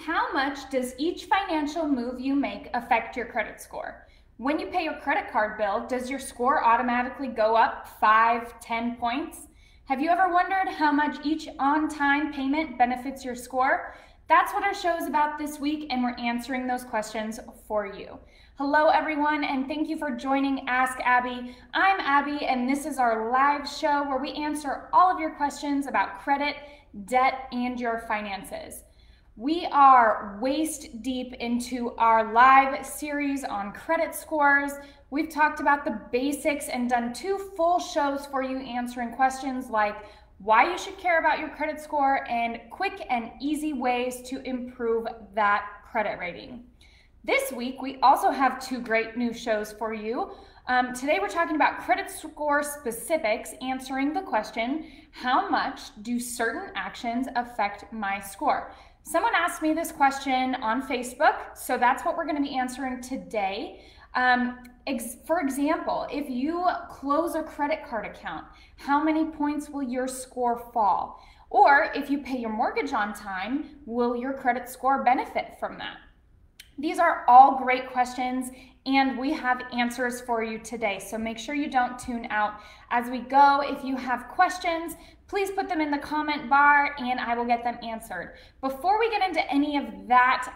How much does each financial move you make affect your credit score? When you pay your credit card bill, does your score automatically go up 5, 10 points? Have you ever wondered how much each on-time payment benefits your score? That's what our show is about this week, and we're answering those questions for you. Hello everyone, and thank you for joining Ask Abby. I'm Abby, and this is our live show where we answer all of your questions about credit, debt, and your finances. We are waist deep into our live series on credit scores. We've talked about the basics and done 2 full shows for you answering questions like why you should care about your credit score and quick and easy ways to improve that credit rating. This week, we also have 2 great new shows for you. Today, we're talking about credit score specifics, answering the question, how much do certain actions affect my score? Someone asked me this question on Facebook, so that's what we're going to be answering today. For example, if you close a credit card account, how many points will your score fall? Or if you pay your mortgage on time, will your credit score benefit from that? These are all great questions, and we have answers for you today, so make sure you don't tune out as we go. If you have questions, please put them in the comment bar and I will get them answered. Before we get into any of that,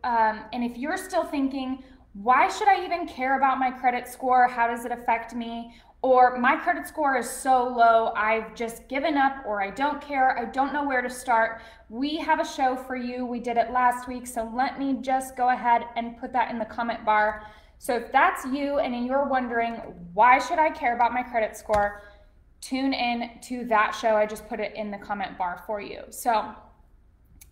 and if you're still thinking, why should I even care about my credit score? How does it affect me? Or my credit score is so low, I've just given up, or I don't care, I don't know where to start. We have a show for you. We did it last week, so let me just go ahead and put that in the comment bar. So if that's you and you're wondering, why should I care about my credit score? Tune in to that show. I just put it in the comment bar for you. So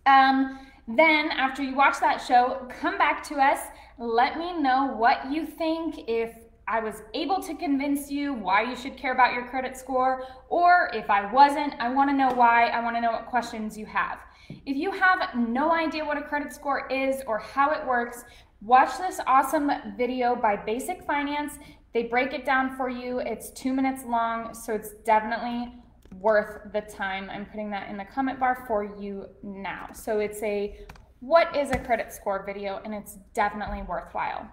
then after you watch that show, come back to us. Let me know what you think, if I was able to convince you why you should care about your credit score, or if I wasn't, I want to know why. I want to know what questions you have. If you have no idea what a credit score is or how it works, watch this awesome video by Basic Finance. They break it down for you. It's 2 minutes long, so it's definitely worth the time. I'm putting that in the comment bar for you now. So it's a what is a credit score video, and it's definitely worthwhile.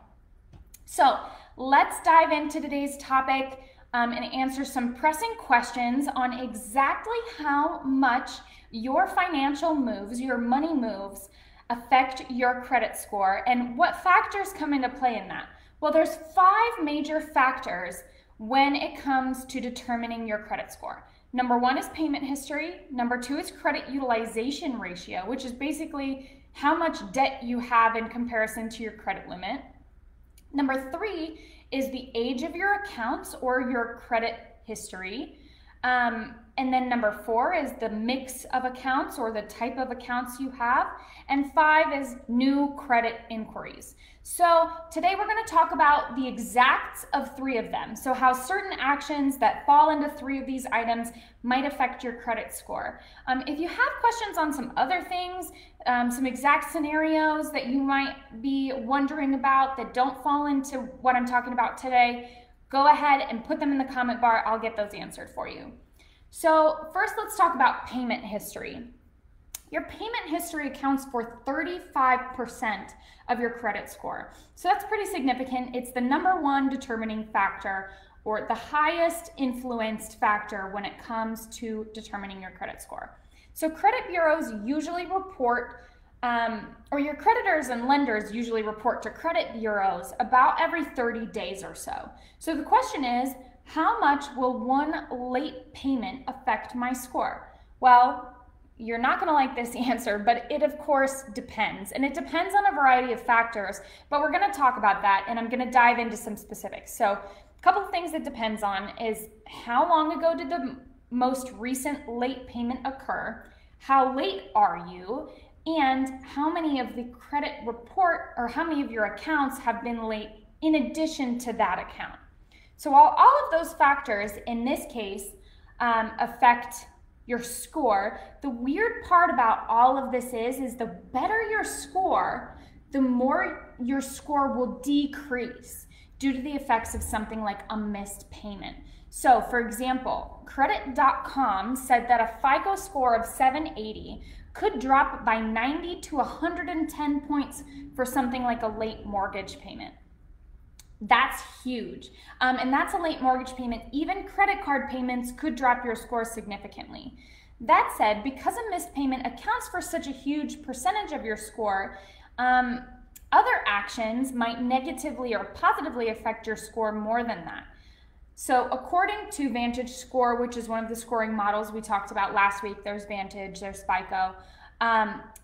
So let's dive into today's topic and answer some pressing questions on exactly how much your financial moves, your money moves, affect your credit score and what factors come into play in that. Well, there's 5 major factors when it comes to determining your credit score. Number 1 is payment history. Number 2 is credit utilization ratio, which is basically how much debt you have in comparison to your credit limit. Number 3 is the age of your accounts or your credit history. And then number 4 is the mix of accounts or the type of accounts you have. And 5 is new credit inquiries. So today we're going to talk about the exacts of 3 of them. So how certain actions that fall into 3 of these items might affect your credit score. If you have questions on some other things, some exact scenarios that you might be wondering about that don't fall into what I'm talking about today, go ahead and put them in the comment bar. I'll get those answered for you. So first, let's talk about payment history. Your payment history accounts for 35% of your credit score. So that's pretty significant. It's the number 1 determining factor, or the highest influenced factor when it comes to determining your credit score. So credit bureaus usually report, or your creditors and lenders usually report to credit bureaus about every 30 days or so. So the question is, how much will one late payment affect my score? Well, you're not going to like this answer, but it of course depends. And it depends on a variety of factors, but we're going to talk about that and I'm going to dive into some specifics. So a couple of things it depends on is how long ago did the most recent late payment occur? How late are you? And how many of the credit report, or how many of your accounts have been late in addition to that account? So while all of those factors in this case affect your score, the weird part about all of this is the better your score, the more your score will decrease due to the effects of something like a missed payment. So for example, credit.com said that a FICO score of 780 could drop by 90 to 110 points for something like a late mortgage payment. That's huge. And that's a late mortgage payment. Even credit card payments could drop your score significantly. That said, because a missed payment accounts for such a huge percentage of your score, other actions might negatively or positively affect your score more than that. So according to Vantage Score, which is one of the scoring models we talked about last week, there's Vantage, there's FICO.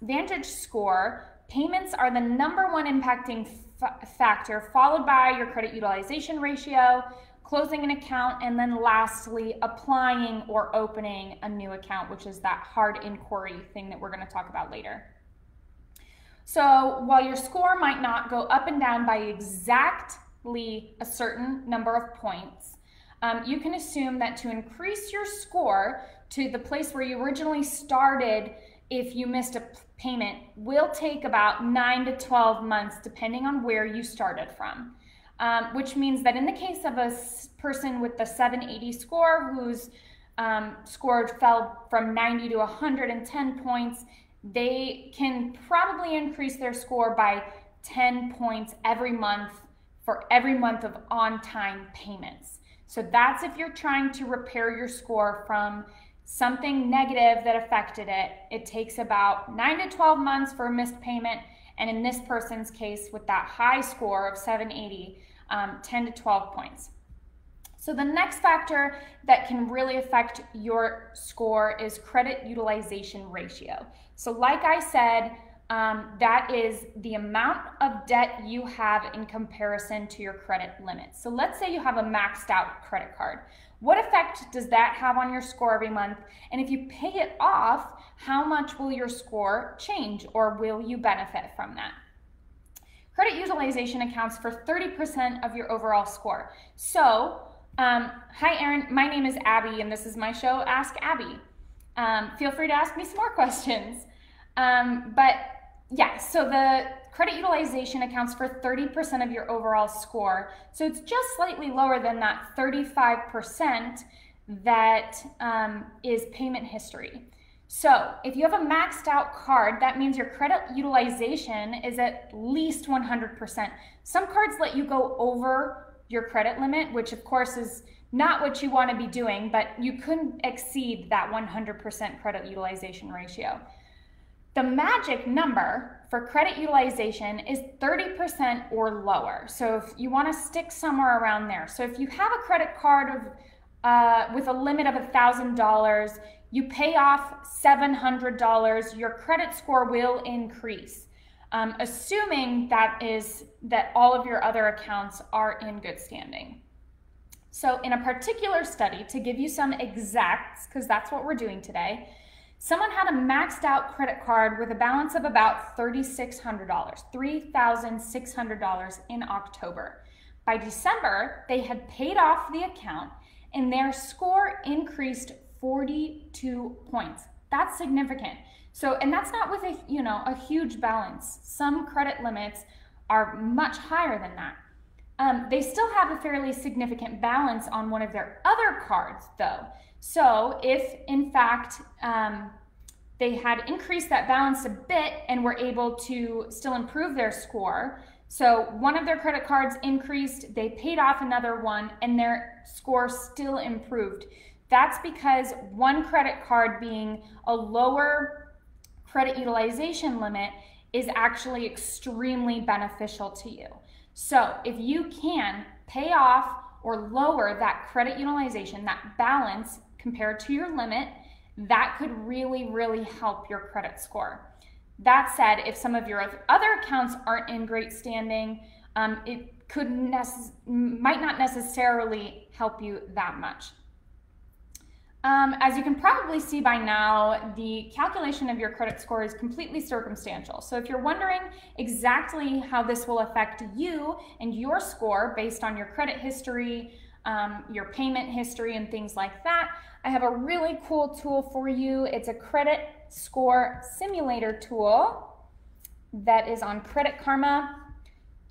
Vantage Score, payments are the #1 impacting factor, followed by your credit utilization ratio, closing an account, and then lastly, applying or opening a new account, which is that hard inquiry thing that we're going to talk about later. So while your score might not go up and down by exactly a certain number of points, you can assume that to increase your score to the place where you originally started if you missed a payment will take about 9 to 12 months depending on where you started from. Which means that in the case of a person with the 780 score whose score fell from 90 to 110 points, they can probably increase their score by 10 points every month for every month of on-time payments. So that's if you're trying to repair your score from something negative that affected it. It takes about 9 to 12 months for a missed payment, and in this person's case with that high score of 780, 10 to 12 points. So the next factor that can really affect your score is credit utilization ratio. So like I said, that is the amount of debt you have in comparison to your credit limit. So let's say you have a maxed out credit card. What effect does that have on your score every month? And if you pay it off, how much will your score change, or will you benefit from that? Credit utilization accounts for 30% of your overall score. So, hi Erin, my name is Abby and this is my show, Ask Abby. Feel free to ask me some more questions. But yeah, so the credit utilization accounts for 30% of your overall score. So it's just slightly lower than that 35% that is payment history. So if you have a maxed out card, that means your credit utilization is at least 100%. Some cards let you go over your credit limit, which of course is not what you want to be doing, but you couldn't exceed that 100% credit utilization ratio. The magic number for credit utilization is 30% or lower. So if you want to stick somewhere around there. So if you have a credit card of, with a limit of $1,000, you pay off $700, your credit score will increase, assuming that all of your other accounts are in good standing. So in a particular study, to give you some exacts, because that's what we're doing today, someone had a maxed out credit card with a balance of about $3,600, $3,600 in October. By December, they had paid off the account and their score increased 42 points. That's significant. So, and that's not with a huge balance. Some credit limits are much higher than that. They still have a fairly significant balance on one of their other cards though. So if in fact they had increased that balance a bit and were able to still improve their score, so one of their credit cards increased, they paid off another one, and their score still improved. That's because one credit card being a lower credit utilization limit is actually extremely beneficial to you. So if you can pay off or lower that credit utilization, that balance compared to your limit, that could really, really help your credit score. That said, if some of your other accounts aren't in great standing, it might not necessarily help you that much. As you can probably see by now, the calculation of your credit score is completely circumstantial. So if you're wondering exactly how this will affect you and your score based on your credit history, your payment history, and things like that, I have a really cool tool for you. It's a credit score simulator tool that is on Credit Karma.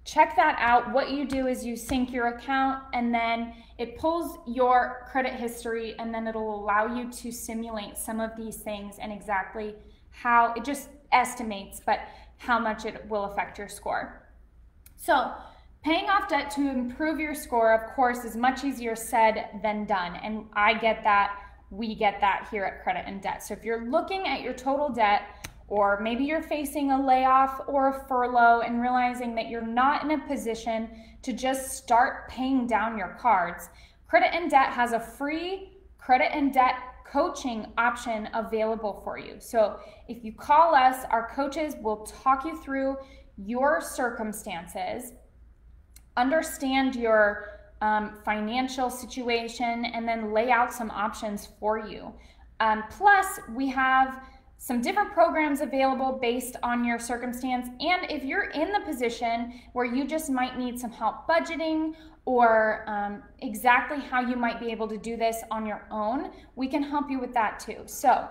Check that out. What you do is you sync your account and then it pulls your credit history, and then it'll allow you to simulate some of these things and exactly how it just estimates, but how much it will affect your score. So paying off debt to improve your score, of course, is much easier said than done. And I get that. We get that here at Credit and Debt. So if you're looking at your total debt, or maybe you're facing a layoff or a furlough and realizing that you're not in a position to just start paying down your cards, Credit and Debt has a free credit and debt coaching option available for you. So if you call us, our coaches will talk you through your circumstances, understand your financial situation, and then lay out some options for you. Plus, we have some different programs available based on your circumstance. And if you're in the position where you just might need some help budgeting, or exactly how you might be able to do this on your own, we can help you with that too. So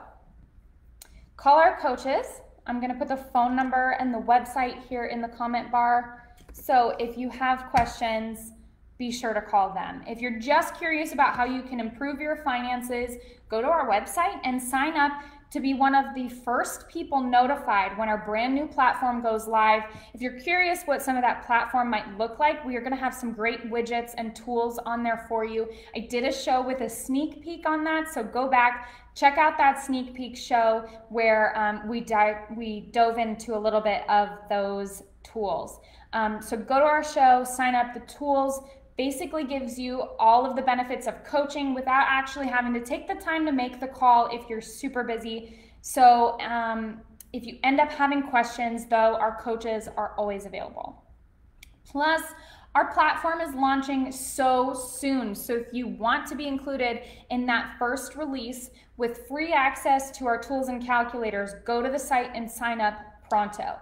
call our coaches. I'm gonna put the phone number and the website here in the comment bar. So if you have questions, be sure to call them. If you're just curious about how you can improve your finances, go to our website and sign up to be one of the first people notified when our brand new platform goes live. If you're curious what some of that platform might look like, we are gonna have some great widgets and tools on there for you. I did a show with a sneak peek on that, so go back, check out that sneak peek show where we dove into a little bit of those tools. So go to our show, sign up. The tools basically gives you all of the benefits of coaching without actually having to take the time to make the call if you're super busy. So if you end up having questions, though, our coaches are always available. Plus, our platform is launching so soon. So if you want to be included in that first release with free access to our tools and calculators, go to the site and sign up pronto.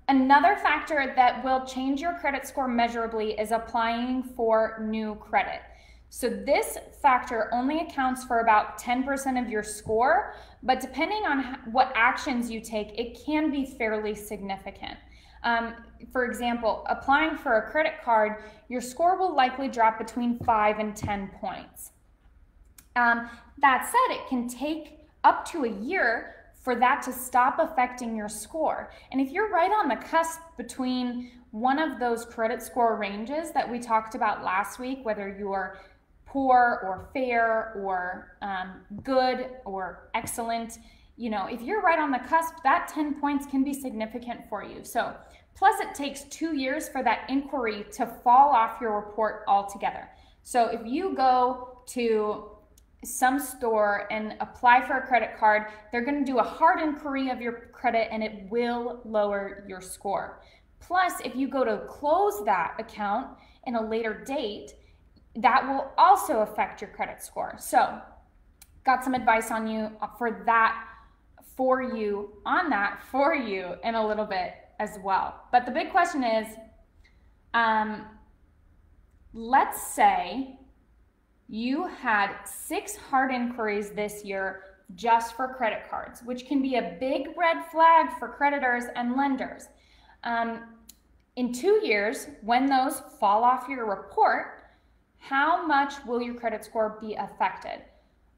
Another factor that will change your credit score measurably is applying for new credit. So this factor only accounts for about 10% of your score, but depending on what actions you take, it can be fairly significant. For example, applying for a credit card, your score will likely drop between 5 and 10 points. That said, it can take up to a year for that to stop affecting your score. And if you're right on the cusp between one of those credit score ranges that we talked about last week, whether you're poor or fair or good or excellent, you know, if you're right on the cusp, that 10 points can be significant for you. So, plus it takes 2 years for that inquiry to fall off your report altogether. So if you go to some store and apply for a credit card, they're going to do a hard inquiry of your credit and it will lower your score. Plus, if you go to close that account in a later date, that will also affect your credit score. So, got some advice on you for that, for you, on that for you in a little bit as well. But the big question is, let's say you had 6 hard inquiries this year just for credit cards, which can be a big red flag for creditors and lenders. In 2 years, when those fall off your report, how much will your credit score be affected?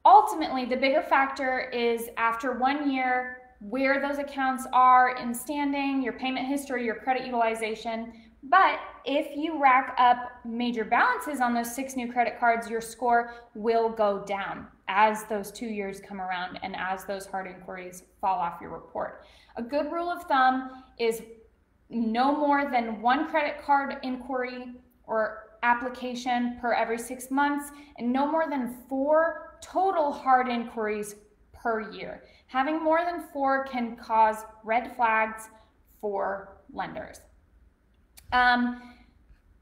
Ultimately, the bigger factor is after 1 year, where those accounts are in standing, your payment history, your credit utilization. But if you rack up major balances on those 6 new credit cards, your score will go down as those 2 years come around and as those hard inquiries fall off your report. A good rule of thumb is no more than 1 credit card inquiry or application per every 6 months, and no more than 4 total hard inquiries per year. Having more than 4 can cause red flags for lenders.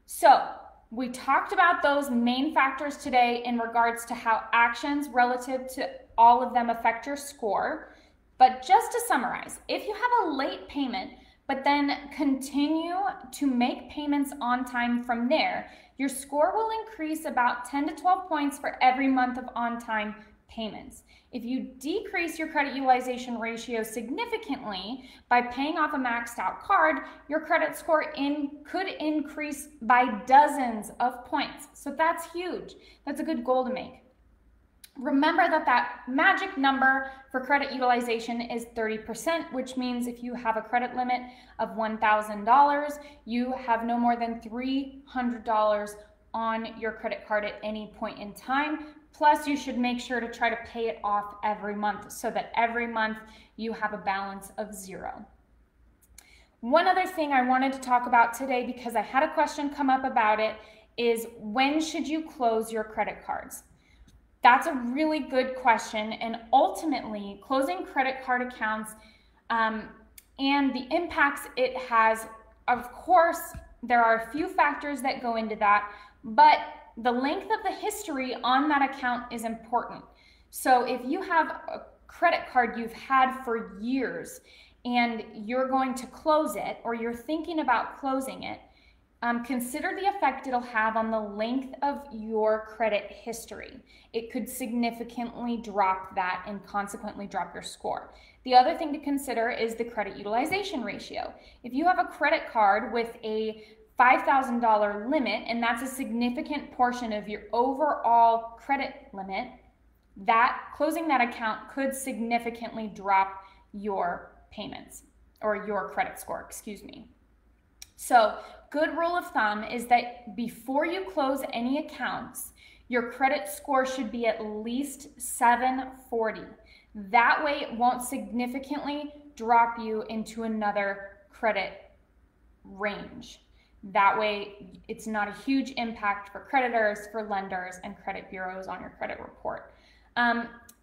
So we talked about those main factors today in regards to how actions relative to all of them affect your score. But just to summarize, if you have a late payment, but then continue to make payments on time from there, your score will increase about 10 to 12 points for every month of on-time payments. If you decrease your credit utilization ratio significantly by paying off a maxed out card, your credit score could increase by dozens of points. So that's huge. That's a good goal to make. Remember that that magic number for credit utilization is 30%, which means if you have a credit limit of $1,000, you have no more than $300 on your credit card at any point in time. Plus, you should make sure to try to pay it off every month so that every month you have a balance of zero. One other thing I wanted to talk about today, because I had a question come up about it, is when should you close your credit cards? That's a really good question, and ultimately, closing credit card accounts and the impacts it has, of course, there are a few factors that go into that, but the length of the history on that account is important. So if you have a credit card you've had for years and you're going to close it, or you're thinking about closing it, consider the effect it'll have on the length of your credit history. It could significantly drop that and consequently drop your score. The other thing to consider is the credit utilization ratio. If you have a credit card with a $5,000 limit, and that's a significant portion of your overall credit limit, that closing that account could significantly drop your payments, or your credit score, excuse me. So, good rule of thumb is that before you close any accounts, your credit score should be at least 740. That way it won't significantly drop you into another credit range. That way it's not a huge impact for creditors, for lenders, and credit bureaus on your credit report.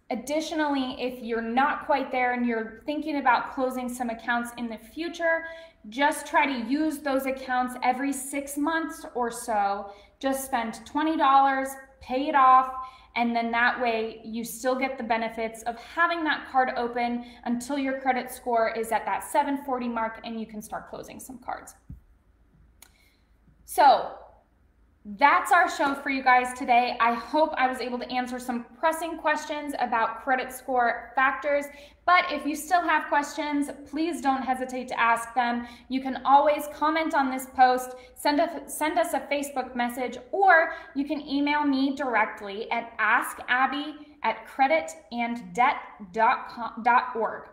Additionally, if you're not quite there and you're thinking about closing some accounts in the future, just try to use those accounts every 6 months or so. Just spend $20, pay it off, and then that way you still get the benefits of having that card open until your credit score is at that 740 mark and you can start closing some cards. So that's our show for you guys today. I hope I was able to answer some pressing questions about credit score factors, but if you still have questions, please don't hesitate to ask them. You can always comment on this post, send us a Facebook message, or you can email me directly at askabby@creditanddebt.org.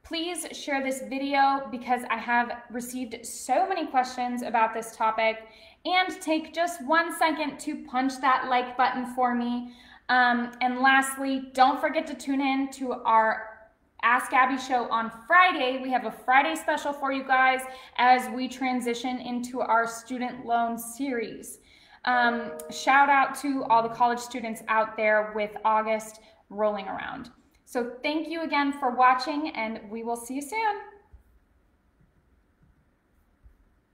Please share this video because I have received so many questions about this topic, and take just 1 second to punch that like button for me. And lastly, don't forget to tune in to our Ask Abby show on Friday. We have a Friday special for you guys as we transition into our student loan series. Shout out to all the college students out there with August rolling around. So thank you again for watching, and we will see you soon.